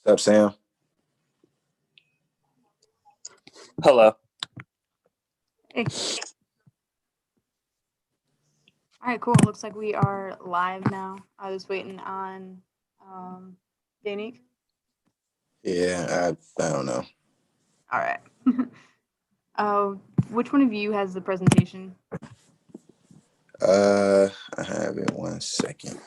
What's up, Sam? Hello. Hey. All right, cool. Looks like we are live now. I was waiting on Danique. Yeah, I don't know. All right. Which one of you has the presentation? I have it 1 second.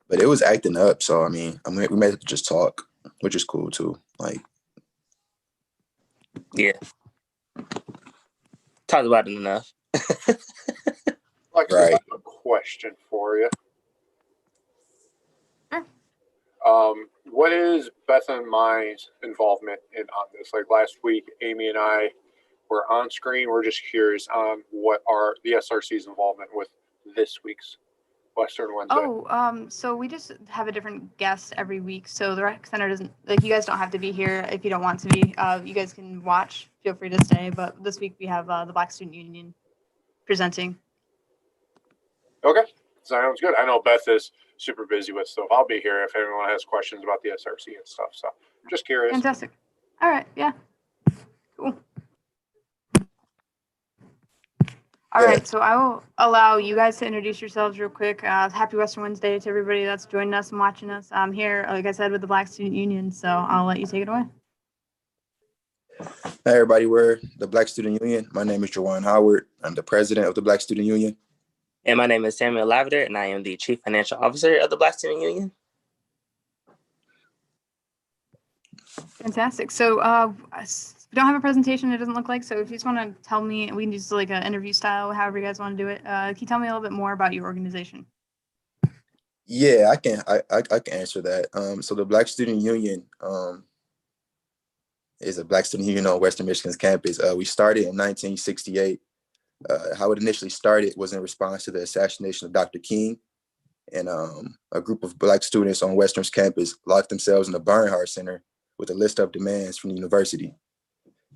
But it was acting up, so I mean, we may have to just talk, which is cool too. Yeah. Talked about it enough. Alexis, I have a question for you. Sure. What is Beth and my involvement on this? Like last week, Amy and I were on screen. We're just curious on what are the SRC's involvement with this week's Western Wednesday. So we just have a different guest every week. So the rec center doesn't, like, you guys don't have to be here if you don't want to be. You guys can watch. Feel free to stay. But this week we have the Black Student Union presenting. Okay, sounds good. I know Beth is super busy with stuff. I'll be here if anyone has questions about the SRC and stuff. So just curious. Fantastic. All right. Yeah. Cool. All right, so I will allow you guys to introduce yourselves real quick. Happy Western Wednesday to everybody that's joining us and watching us. I'm here, like I said, with the Black Student Union, so I'll let you take it away. Hi, everybody. We're the Black Student Union. My name is Jawan Howard. I'm the president of the Black Student Union. And my name is Samuel Lavender, and I am the chief financial officer of the Black Student Union. Fantastic. So we don't have a presentation, it doesn't look like. So if you just want to tell me, we can do like an interview style, however you guys want to do it. Can you tell me a little bit more about your organization? Yeah, I can answer that. So the Black Student Union is a Black Student Union on Western Michigan's campus. We started in 1968. How it initially started was in response to the assassination of Dr. King. And a group of Black students on Western's campus locked themselves in the Barnhart Center with a list of demands from the university.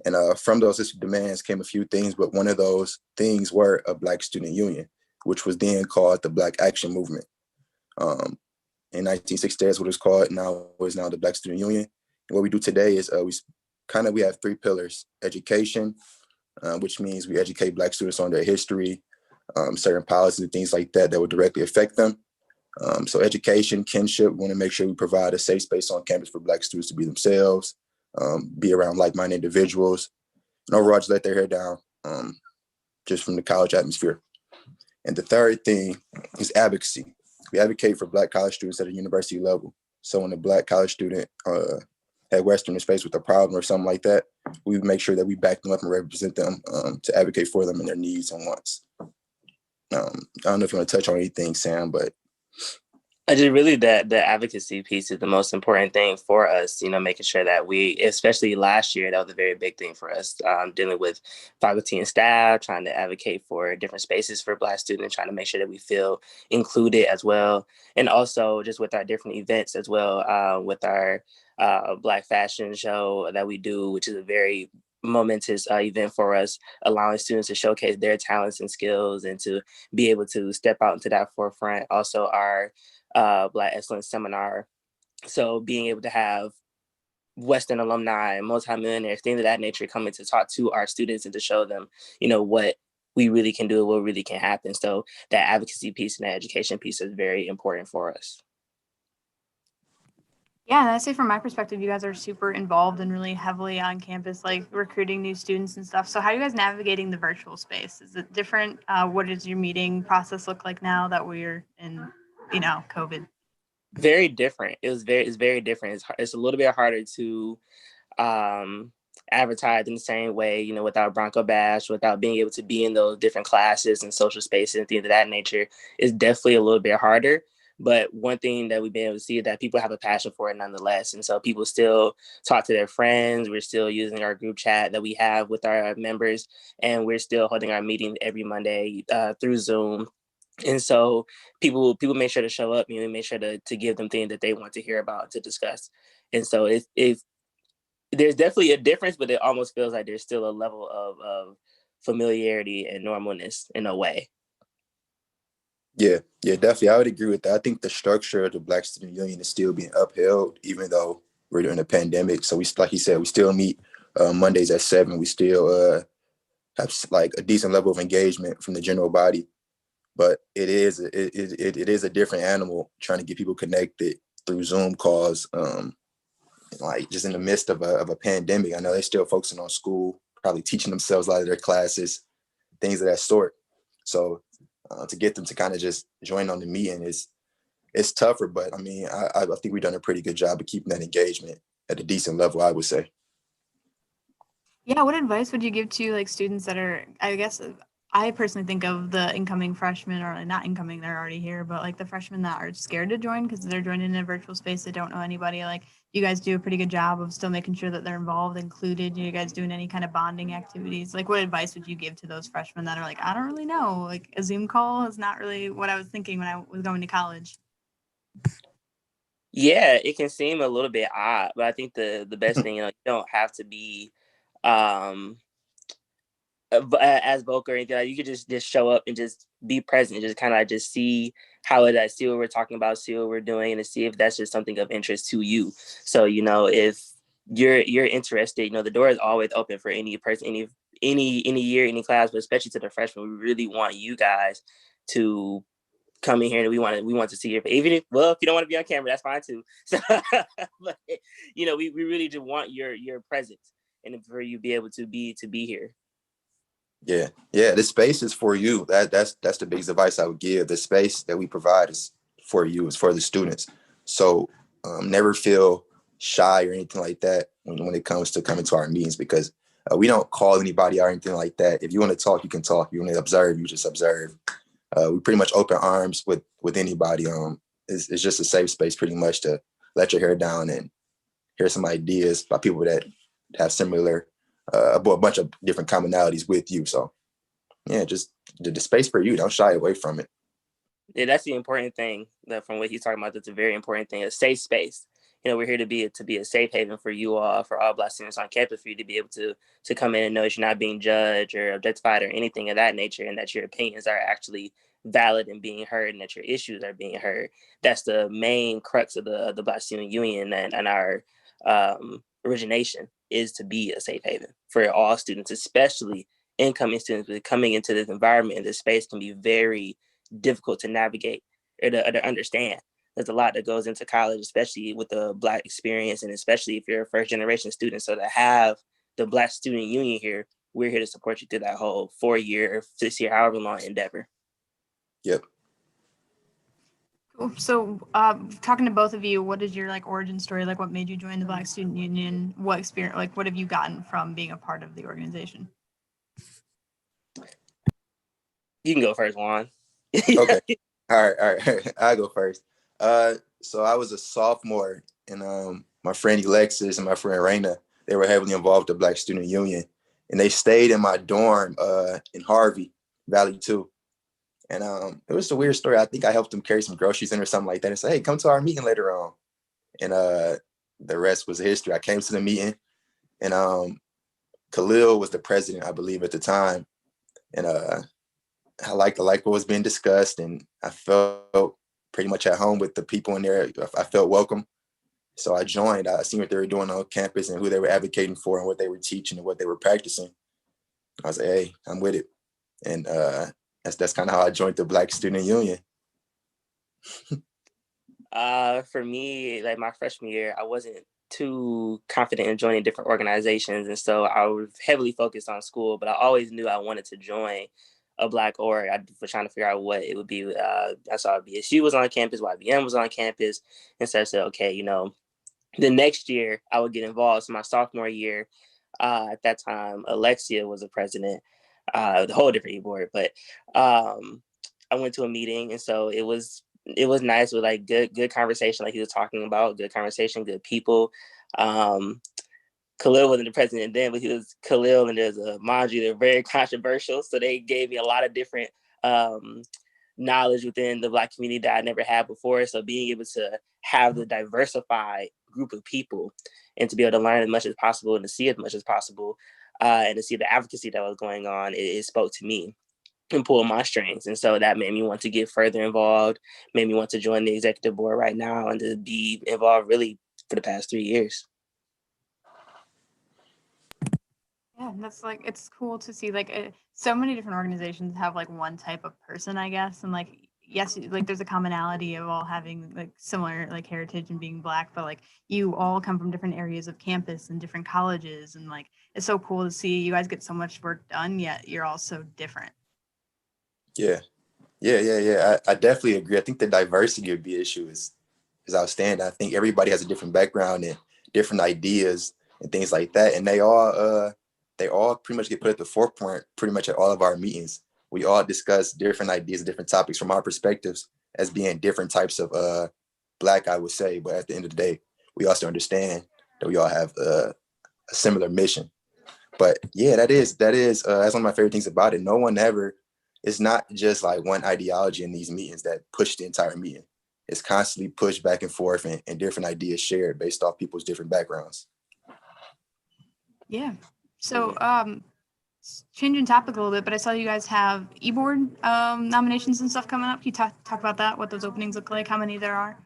And from those list of demands came a few things, but one of those things were a Black Student Union, which was then called the Black Action Movement. In 1960, that's what it's called. Now it's now the Black Student Union. And what we do today is we have three pillars: education, which means we educate Black students on their history, certain policies and things like that that would directly affect them. So education, kinship, we want to make sure we provide a safe space on campus for Black students to be themselves, be around like-minded individuals, and overall just let their hair down, just from the college atmosphere. And the third thing is advocacy. We advocate for Black college students at a university level. So when a Black college student at Western is faced with a problem or something like that, we make sure that we back them up and represent them to advocate for them and their needs and wants. I don't know if you want to touch on anything, Sam, but I just really the advocacy piece is the most important thing for us, making sure that we, especially last year, that was a very big thing for us, dealing with faculty and staff, trying to advocate for different spaces for Black students, trying to make sure that we feel included as well. And also just with our different events as well, with our Black fashion show that we do, which is a very momentous event for us, allowing students to showcase their talents and skills and to be able to step out into that forefront. Also our Black Excellence Seminar. So being able to have Western alumni, multimillionaires, things of that nature coming to talk to our students and to show them, what we really can do, what really can happen. So that advocacy piece and that education piece is very important for us. Yeah, and I'd say from my perspective, you guys are super involved and really heavily on campus, like recruiting new students and stuff. So how are you guys navigating the virtual space? Is it different? What does your meeting process look like now that we're in, COVID? Very different. It's very different. It's a little bit harder to advertise in the same way, without Bronco Bash, without being able to be in those different classes and social spaces and things of that nature. Is definitely a little bit harder. But one thing that we've been able to see is that people have a passion for it nonetheless. And so people still talk to their friends. We're still using our group chat that we have with our members, and we're still holding our meetings every Monday through Zoom. And so people make sure to show up, make sure to give them things that they want to hear about, to discuss. And so if there's definitely a difference, but it almost feels like there's still a level of familiarity and normalness in a way. Yeah, definitely. I would agree with that. I think the structure of the Black Student Union is still being upheld, even though we're during a pandemic. So we, like you said, we still meet Mondays at 7. We still have like a decent level of engagement from the general body, but it is a different animal trying to get people connected through Zoom calls. Like just in the midst of a pandemic, I know they're still focusing on school, probably teaching themselves a lot of their classes, things of that sort. So to get them to kind of just join on the meeting is it's tougher, but I mean, I think we've done a pretty good job of keeping that engagement at a decent level, I would say. Yeah, what advice would you give to like students that are, I guess, I personally think of the incoming freshmen or not incoming, they're already here, but like the freshmen that are scared to join because they're joining in a virtual space, they don't know anybody. Like you guys do a pretty good job of still making sure that they're involved, included. You guys doing any kind of bonding activities? Like what advice would you give to those freshmen that are like, I don't really know, like a Zoom call is not really what I was thinking when I was going to college. Yeah, it can seem a little bit odd, but I think the best thing, you don't have to be um as vocal or anything. Like, you could just show up and just be present, just kind of just see how it is, see what we're talking about, see what we're doing, and to see if that's just something of interest to you. So if you're interested, the door is always open for any person, any year, any class, but especially to the freshmen. We really want you guys to come in here, and we want to see your, even if you don't want to be on camera, that's fine too. So but we really just want your presence and for you be able to be here. Yeah. The space is for you. That's the biggest advice I would give. The space that we provide is for you. It's for the students. So never feel shy or anything like that when it comes to coming to our meetings, because we don't call anybody out or anything like that. If you want to talk, you can talk. You want to observe, you just observe. We pretty much open arms with anybody. It's just a safe space pretty much to let your hair down and hear some ideas by people that have similar a bunch of different commonalities with you. So yeah, just the space for you. Don't shy away from it. Yeah, that's the important thing. That from what he's talking about, that's a very important thing. A safe space. We're here to be a safe haven for you all, for all Black students on campus, for you to be able to come in and know that you're not being judged or objectified or anything of that nature, and that your opinions are actually valid and being heard, and that your issues are being heard. That's the main crux of the Black Student Union and our origination, is to be a safe haven for all students, especially incoming students. With coming into this environment and this space can be very difficult to navigate or to understand. There's a lot that goes into college, especially with the Black experience, and especially if you're a first generation student. So to have the Black Student Union here, we're here to support you through that whole 4-year, 6-year, however long endeavor. Yep. Cool. So talking to both of you, what is your like origin story? Like what made you join the Black Student Union? What experience, like what have you gotten from being a part of the organization? You can go first, Juan. Okay. All right. I'll go first. So I was a sophomore, and my friend Alexis and my friend Raina, they were heavily involved with the Black Student Union, and they stayed in my dorm in Harvey Valley too. And it was a weird story. I think I helped them carry some groceries in or something like that, and say, "Hey, come to our meeting later on." And the rest was history. I came to the meeting, and Khalil was the president, I believe, at the time, and I liked what was being discussed, and I felt pretty much at home with the people in there. I felt welcome. So I joined. I seen what they were doing on campus and who they were advocating for and what they were teaching and what they were practicing. I was like, hey, I'm with it. And that's kind of how I joined the Black Student Union. For me, like my freshman year, I wasn't too confident in joining different organizations. And so I was heavily focused on school, but I always knew I wanted to join a Black org. I was trying to figure out what it would be. I saw BSU was on campus, YBM was on campus. And so I said, okay, the next year I would get involved. So my sophomore year, at that time, Alexia was the president, the whole different EBoard. But I went to a meeting, and so it was nice with like good conversation, like he was talking about, good conversation, good people. Khalil wasn't the president then, but he was Khalil, and there's a Manji, they're very controversial. So they gave me a lot of different knowledge within the Black community that I never had before. So being able to have the diversified group of people and to be able to learn as much as possible and to see as much as possible and to see the advocacy that was going on, it spoke to me. and pull my strings. And so that made me want to get further involved, made me want to join the executive board right now and to be involved really for the past 3 years. Yeah, and that's like it's cool to see like so many different organizations have like one type of person, I guess, and like yes, like there's a commonality of all having like similar like heritage and being Black, but like you all come from different areas of campus and different colleges, and like it's so cool to see you guys get so much work done, yet you're all so different. Yeah, yeah. I definitely agree. I think the diversity of BSU is outstanding. I think everybody has a different background and different ideas and things like that, and they all pretty much get put at the forefront pretty much at all of our meetings. We all discuss different ideas and different topics from our perspectives as being different types of Black, I would say. But at the end of the day, we also understand that we all have a similar mission. But yeah, that's one of my favorite things about it. No one ever, it's not just like one ideology in these meetings that push the entire meeting. It's constantly pushed back and forth and different ideas shared based off people's different backgrounds. Yeah. So changing topic a little bit, but I saw you guys have EBoard nominations and stuff coming up. Can you talk about that, what those openings look like, how many there are?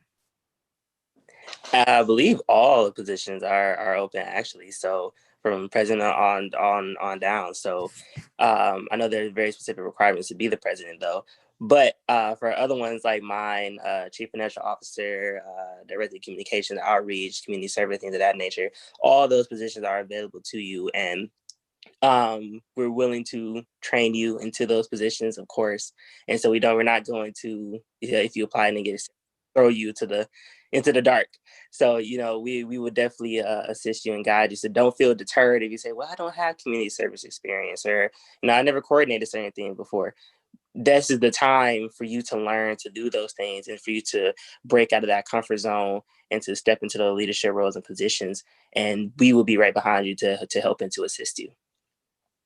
I believe all the positions are open actually. So from president on down. So I know there's very specific requirements to be the president though. But for other ones like mine, chief financial officer, director of communication, outreach, community service, things of that nature, all those positions are available to you. And we're willing to train you into those positions, of course. And so we're not going to, if you apply and get throw you into the dark. So, we would definitely assist you and guide you. So don't feel deterred if you say, well, I don't have community service experience, or, I never coordinated certain things before. This is the time for you to learn to do those things and for you to break out of that comfort zone and to step into the leadership roles and positions. And we will be right behind you to help and to assist you.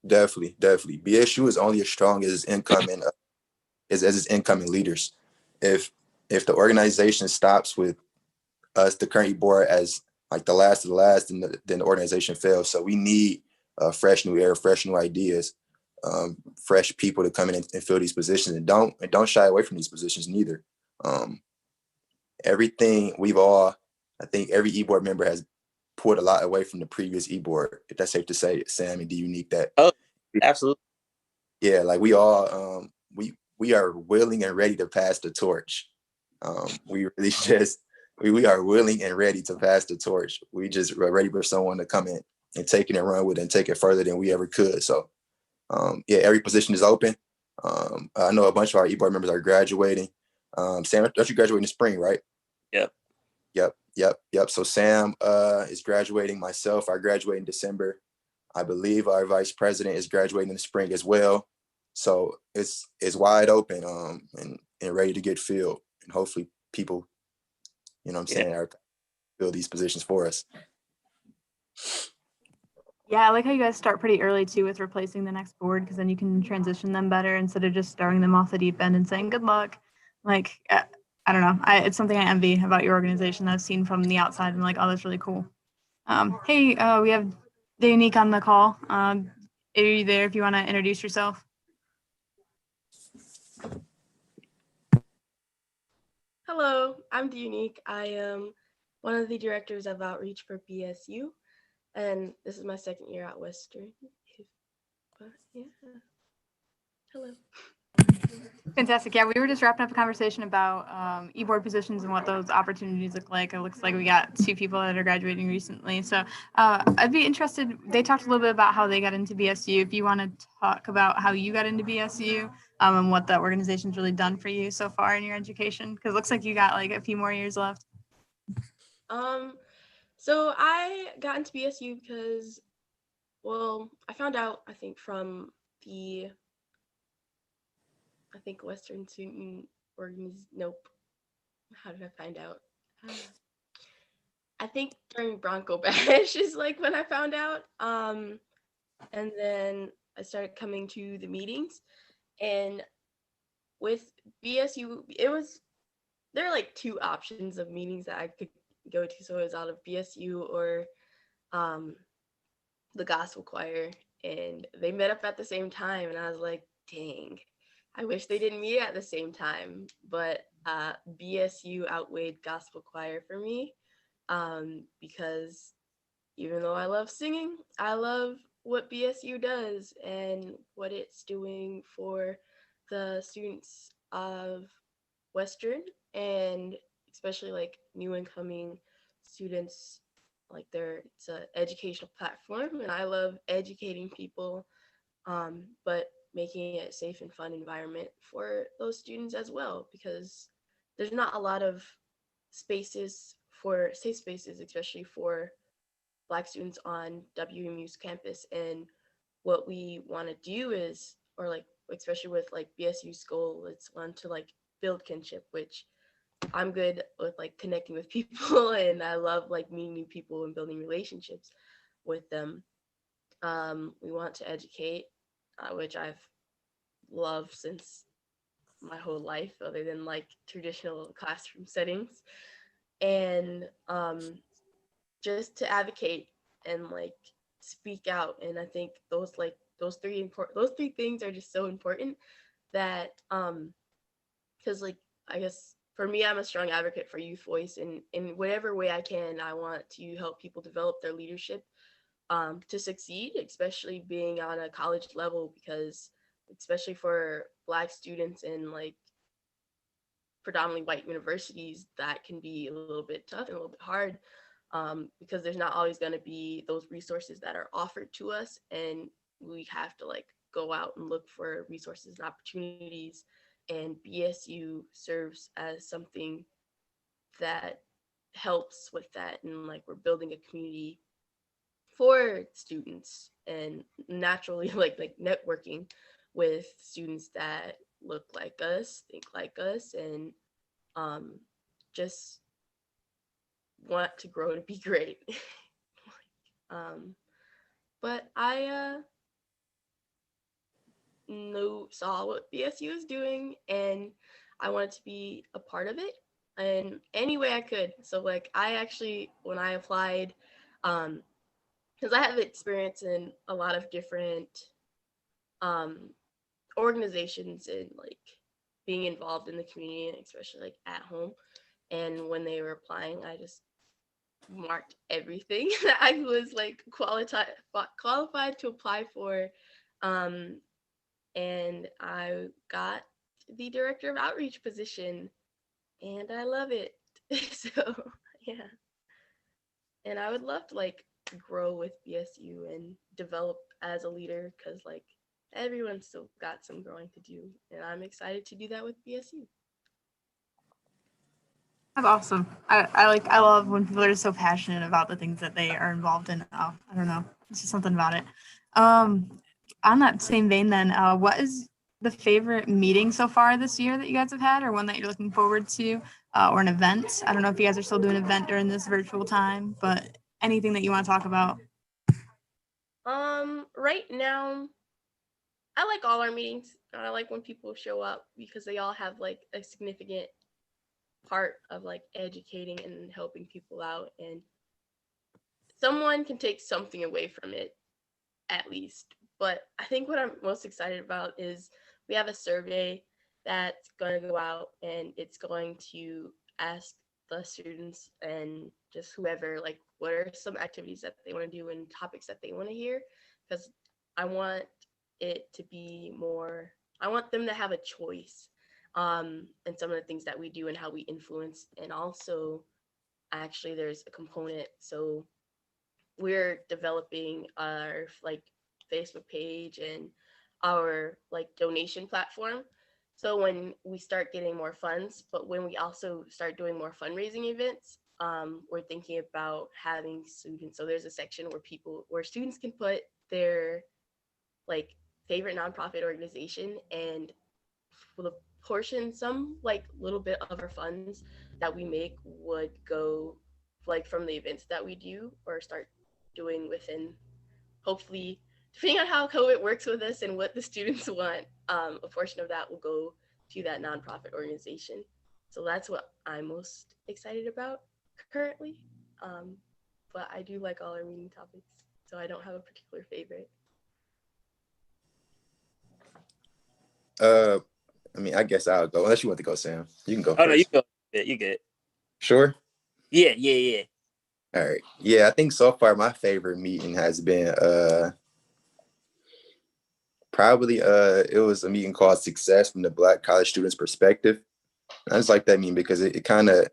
Definitely. BSU is only as strong as its incoming leaders. If the organization stops with us, the current board, as like the last of the last, then the organization fails. So we need fresh new air, fresh new ideas, fresh people to come in and fill these positions, and don't shy away from these positions neither. Everything I think every EBoard member has pulled a lot away from the previous EBoard. If that's safe to say, Sam and D Unique, that. Oh, absolutely. Yeah, like we all we are willing and ready to pass the torch. We really just we are willing and ready to pass the torch. We just are ready for someone to come in and take it and run with it and take it further than we ever could. So yeah, every position is open. I know a bunch of our EBoard members are graduating. Sam, don't you graduate in the spring, right? Yep. Yep. So Sam is graduating. Myself, I graduate in December. I believe our vice president is graduating in the spring as well. So it's wide open and ready to get filled. And hopefully people, are fill these positions for us. Yeah, I like how you guys start pretty early too with replacing the next board, because then you can transition them better instead of just starting them off the deep end and saying good luck. Like, I don't know. It's something I envy about your organization that I've seen from the outside and like, oh, that's really cool. Hey, we have the Unique on the call. Are you there if you want to introduce yourself? Hello, I'm the Unique. I am one of the directors of outreach for BSU, and this is my second year at Western. But yeah, hello. Fantastic. Yeah, we were just wrapping up a conversation about EBoard positions and what those opportunities look like. It looks like we got 2 people that are graduating recently. So I'd be interested, they talked a little bit about how they got into BSU. If you want to talk about how you got into BSU and what the organization's really done for you so far in your education, because it looks like you got like a few more years left. So I got into BSU because, well, I found out, I think, from the Western Student nope. How did I find out? I think during Bronco Bash is like when I found out. And then I started coming to the meetings, and with BSU, there are like 2 options of meetings that I could go to. So it was out of BSU or the gospel choir, and they met up at the same time, and I was like, dang. I wish they didn't meet at the same time, but BSU outweighed gospel choir for me, because even though I love singing, I love what BSU does and what it's doing for the students of Western, and especially like new incoming students. Like it's an educational platform, and I love educating people, but making it a safe and fun environment for those students as well, because there's not a lot of spaces for safe spaces, especially for Black students on WMU's campus. And what we want to do is, or like, especially with like BSU's goal, it's one to like build kinship, which I'm good with like connecting with people and I love like meeting new people and building relationships with them. We want to educate, which I've loved since my whole life, other than like traditional classroom settings. And just to advocate and like speak out. And I think those three things are just so important that because like I guess for me, I'm a strong advocate for youth voice, and in whatever way I can, I want to help people develop their leadership to succeed, especially being on a college level, because especially for Black students in like predominantly white universities, that can be a little bit tough and a little bit hard, because there's not always going to be those resources that are offered to us, and we have to like go out and look for resources and opportunities. And BSU serves as something that helps with that, and like we're building a community for students and naturally like networking with students that look like us, think like us, and just want to grow to be great. But I saw what BSU is doing, and I wanted to be a part of it in any way I could. So like I actually, when I applied, because I have experience in a lot of different organizations and like being involved in the community, and especially like at home. And when they were applying, I just marked everything that I was like qualified to apply for. And I got the director of outreach position, and I love it. So yeah. And I would love to like grow with BSU and develop as a leader, because like everyone's still got some growing to do, and I'm excited to do that with BSU. That's awesome. I love when people are so passionate about the things that they are involved in. Oh, I don't know. It's just something about it. On that same vein then, what is the favorite meeting so far this year that you guys have had, or one that you're looking forward to, or an event? I don't know if you guys are still doing an event during this virtual time, but anything that you want to talk about? Right now, I like all our meetings. I like when people show up, because they all have like a significant part of like educating and helping people out, and someone can take something away from it at least. But I think what I'm most excited about is we have a survey that's going to go out, and it's going to ask the students and just whoever like what are some activities that they want to do and topics that they want to hear, because I want it to be more, I want them to have a choice and some of the things that we do and how we influence. And also actually there's a component, so we're developing our like Facebook page and our like donation platform. So when we start getting more funds, but when we also start doing more fundraising events, we're thinking about having students. So there's a section where students can put their like favorite nonprofit organization, and for the portion, some like little bit of our funds that we make would go like from the events that we do or start doing within, hopefully, depending on how COVID works with us and what the students want, a portion of that will go to that nonprofit organization. So that's what I'm most excited about currently. But I do like all our meeting topics, so I don't have a particular favorite. I mean, I guess I'll go unless you want to go, Sam. You can go Oh no, you first. go. You good. Sure. Yeah. All right. Yeah, I think so far my favorite meeting has been probably it was a meeting called Success from the Black College Students Perspective. I just like that meeting because it kind of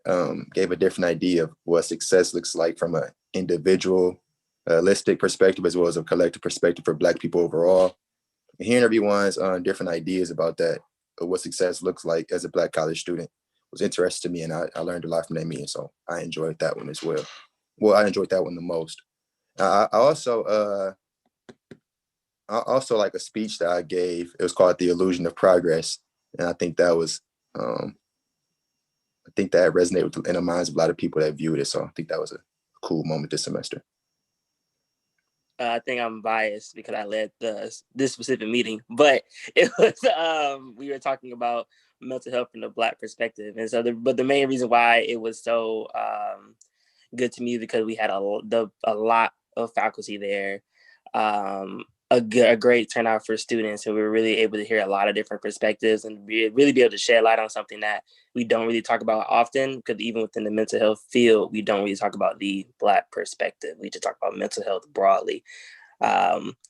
gave a different idea of what success looks like from an individualistic perspective as well as a collective perspective for Black people overall. And hearing everyone's different ideas about that, of what success looks like as a Black college student, was interesting to me, and I learned a lot from that meeting. So I enjoyed that one as well. Well, I enjoyed that one the most. I also like a speech that I gave. It was called "The Illusion of Progress," and I think that was I think that resonated in the minds of a lot of people that viewed it. So I think that was a cool moment this semester. I think I'm biased because I led this specific meeting, but it was we were talking about mental health from the Black perspective, and so but the main reason why it was so good to me because we had a lot of faculty there, a great turnout for students, so we were really able to hear a lot of different perspectives and really be able to shed light on something that we don't really talk about often, because even within the mental health field, we don't really talk about the Black perspective. We just talk about mental health broadly,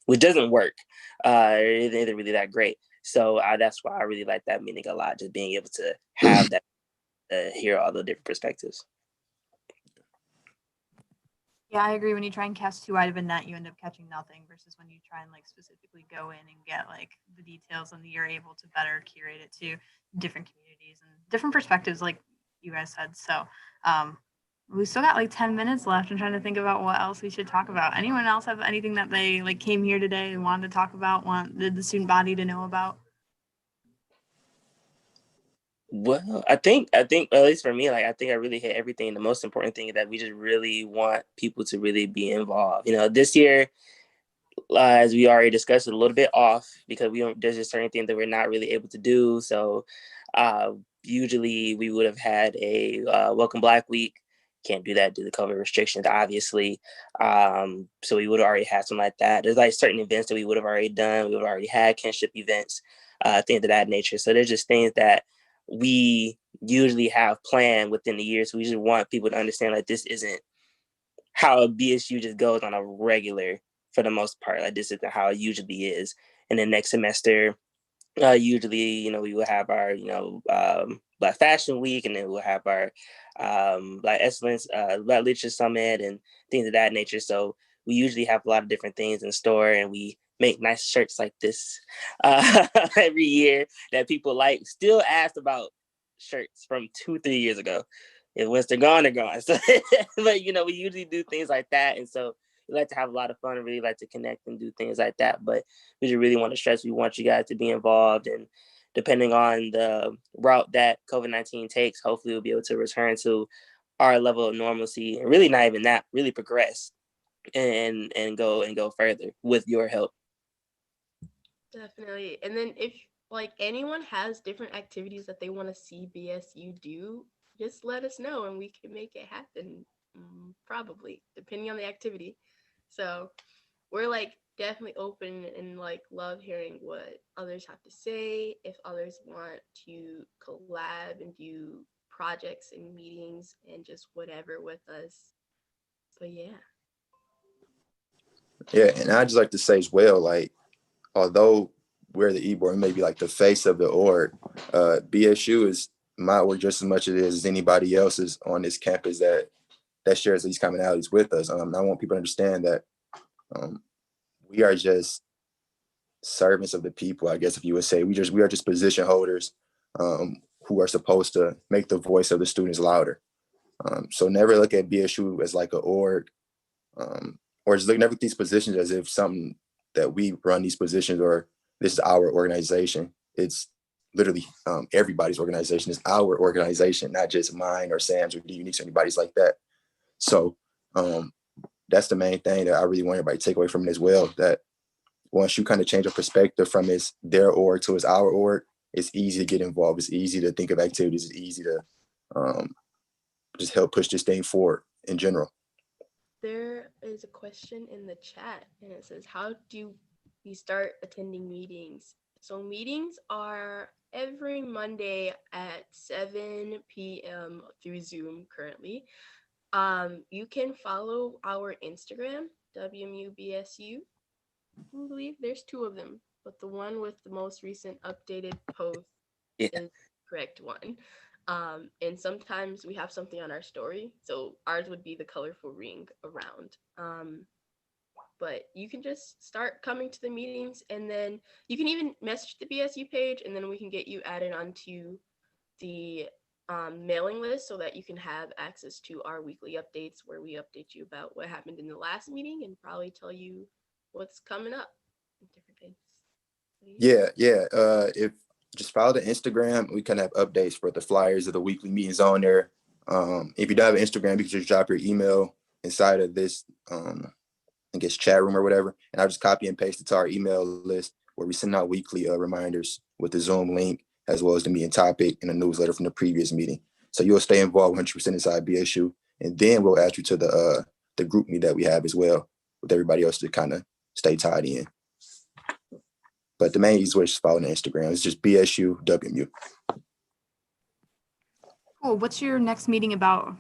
which doesn't work. It isn't really that great. So that's why I really like that meeting a lot, just being able to have that, hear all the different perspectives. Yeah, I agree. When you try and cast too wide of a net, you end up catching nothing versus when you try and like specifically go in and get like the details and you're able to better curate it to different communities and different perspectives, like you guys said. So we still got like 10 minutes left. I'm trying to think about what else we should talk about. Anyone else have anything that they like came here today and wanted to talk about, wanted the student body to know about? Well, I think at least for me, like I think I really hit everything. The most important thing is that we just really want people to really be involved. This year, as we already discussed, a little bit off because there's just certain things that we're not really able to do. So usually we would have had a Welcome Black Week. Can't do that due to COVID restrictions, obviously. So we would have already had something like that. There's like certain events that we would have already done. We would have already had kinship events, things of that nature. So there's just things that we usually have planned within the year. So we just want people to understand like this isn't how a BSU just goes on a regular, for the most part. Like this isn't how it usually is. And then next semester, usually, we will have our, Black Fashion Week, and then we'll have our Black Excellence, Black Literature Summit, and things of that nature. So we usually have a lot of different things in store, and we make nice shirts like this every year that people like. Still asked about shirts from 2-3 years ago. And once they're gone, they're gone. So, but we usually do things like that, and so we like to have a lot of fun and really like to connect and do things like that. But we just really want to stress, we want you guys to be involved, and depending on the route that COVID-19 takes, hopefully we'll be able to return to our level of normalcy, and really not even that, really progress and go further with your help. Definitely. And then if like anyone has different activities that they want to see BSU do, just let us know and we can make it happen. Probably, depending on the activity. So we're like definitely open and like love hearing what others have to say. If others want to collab and do projects and meetings and just whatever with us. But yeah. Yeah, and I just like to say as well, like, although we're the EBoard, maybe like the face of the org, BSU is my org just as much as anybody else's on this campus that shares these commonalities with us. I want people to understand that we are just servants of the people, I guess, if you would say. We are just position holders who are supposed to make the voice of the students louder. So never look at BSU as like an org, or just never at these positions as if something that we run these positions or this is our organization. It's literally everybody's organization. Is our organization, not just mine or Sam's or D-Unique's or anybody's like that. So that's the main thing that I really want everybody to take away from it as well, that once you kind of change your perspective from it's their org to it's our org, it's easy to get involved. It's easy to think of activities. It's easy to just help push this thing forward in general. There is a question in the chat and it says, how do we start attending meetings? So meetings are every Monday at 7 p.m. through Zoom currently. You can follow our Instagram, WMUBSU. I believe there's 2 of them, but the one with the most recent updated post is the correct one. And sometimes we have something on our story. So ours would be the colorful ring around. But you can just start coming to the meetings, and then you can even message the BSU page, and then we can get you added onto the mailing list so that you can have access to our weekly updates where we update you about what happened in the last meeting and probably tell you what's coming up and different things. Yeah. If just follow the Instagram, we kind of have updates for the flyers of the weekly meetings on there. If you don't have an Instagram, you can just drop your email inside of this, I guess, chat room or whatever, and I'll just copy and paste it to our email list where we send out weekly reminders with the Zoom link as well as the meeting topic and a newsletter from the previous meeting. So you'll stay involved 100% inside BSU, and then we'll add you to the group meet that we have as well with everybody else to kind of stay tied in. But the main easy way is just following the Instagram. It's just BSU WMU. Cool. What's your next meeting about?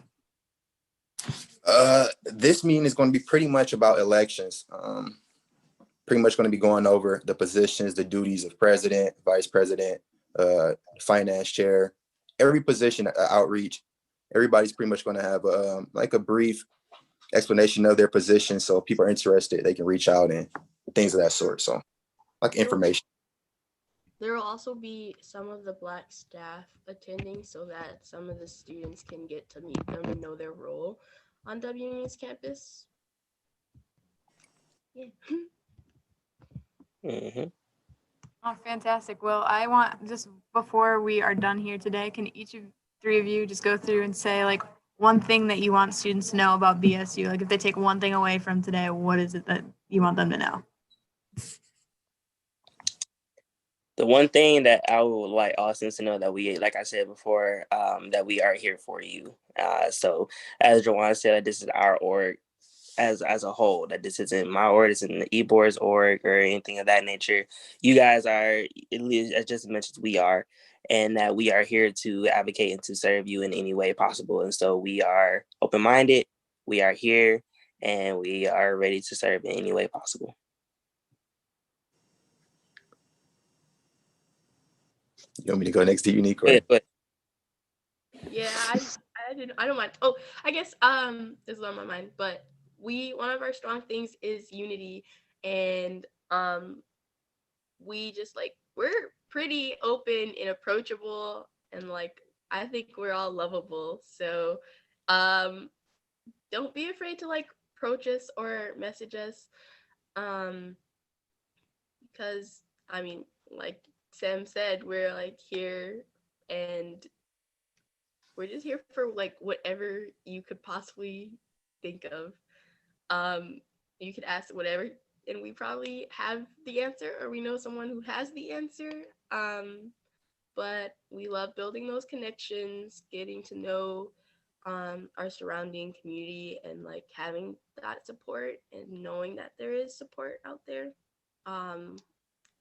This meeting is going to be pretty much about elections. Pretty much going to be going over the positions, the duties of president, vice president, finance chair, every position, outreach. Everybody's pretty much going to have like a brief explanation of their position. So if people are interested, they can reach out and things of that sort. So like information. There will also be some of the Black staff attending so that some of the students can get to meet them and know their role on WMU's campus. Yeah. Mm-hmm. Oh, fantastic. Well, I want, just before we are done here today, can each of 3 of you just go through and say like one thing that you want students to know about BSU? Like if they take one thing away from today, what is it that you want them to know? The one thing that I would like all students to know that we, like I said before, that we are here for you. So as Jawan said, this is our org as a whole, that this isn't my org, this isn't the EBoard's org or anything of that nature. You guys are, at least as just mentioned, we are, and that we are here to advocate and to serve you in any way possible. And so we are open-minded, we are here, and we are ready to serve in any way possible. You want me to go next to Unique? Or? Yeah, I don't mind. Oh, I guess this is on my mind, but one of our strong things is unity, and we just we're pretty open and approachable, and I think we're all lovable. So don't be afraid to approach us or message us, because I mean, like Sam said, we're here, and we're just here for whatever you could possibly think of. You could ask whatever, and we probably have the answer, or we know someone who has the answer. But we love building those connections, getting to know our surrounding community, and having that support and knowing that there is support out there.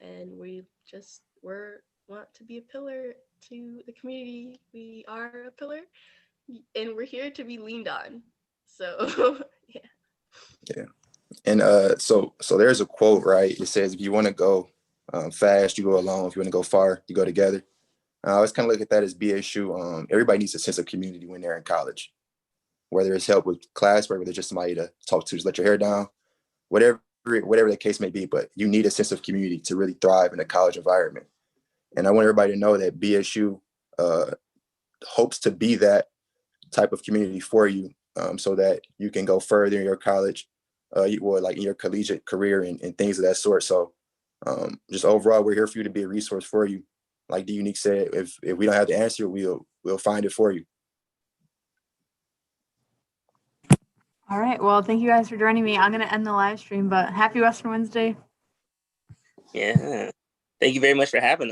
And we want to be a pillar to the community. We are a pillar, and we're here to be leaned on. So yeah. And so there's a quote, right? It says, if you want to go fast, you go alone. If you want to go far, you go together. I always kind of look at that as BSU. Everybody needs a sense of community when they're in college, whether it's help with class, whether it's just somebody to talk to, just let your hair down, whatever the case may be. But you need a sense of community to really thrive in a college environment. And I want everybody to know that BSU hopes to be that type of community for you, so that you can go further in your college, or in your collegiate career and things of that sort. So just overall, we're here for you to be a resource for you. Like the Unique said, if we don't have the answer, we'll find it for you. All right. Well, thank you guys for joining me. I'm going to end the live stream, but happy Western Wednesday. Yeah. Thank you very much for having us.